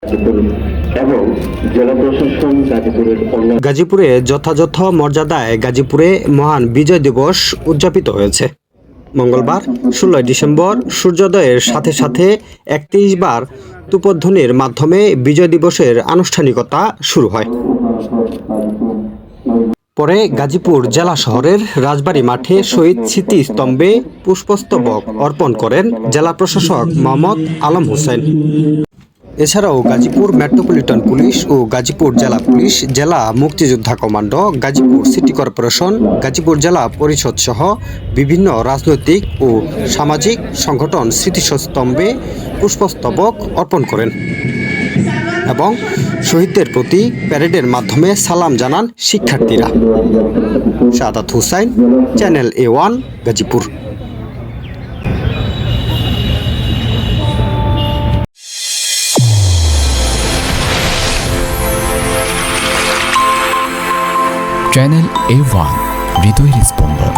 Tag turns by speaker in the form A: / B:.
A: এবং জেলা প্রশাসন গাজীপুরে যথাযথ মর্যাদায় গাজীপুরে মহান বিজয় দিবস উদযাপিত হয়েছে। মঙ্গলবার 16 ডিসেম্বর সূর্যোদয়ের সাথে সাথে 31 বার তুপধ্বনির মাধ্যমে বিজয় দিবসের আনুষ্ঠানিকতা শুরু হয়। পরে গাজীপুর জেলা শহরের রাজবাড়ী মাঠে শহীদ স্মৃতিস্তম্ভে পুষ্পস্তবক অর্পণ করেন জেলা প্রশাসক মোহাম্মদ আলম হোসেন। এছাড়াও গাজীপুর মেট্রোপলিটন পুলিশ ও গাজীপুর জেলা পুলিশ, জেলা মুক্তিযোদ্ধা commando, Gazipur city corporation, Gazipur জেলা পরিষদ সহ বিভিন্ন রাজনৈতিক ও সামাজিক সংগঠন স্মৃতিস্তম্ভে পুষ্পস্তবক অর্পণ করেন এবং শহীদদের প্রতি প্যারেডের মাধ্যমে সালাম জানান শিক্ষার্থীরা। Sadat Hussain, channel A1, Gazipur.
B: Channel A1, হৃদয়ের স্পন্দন।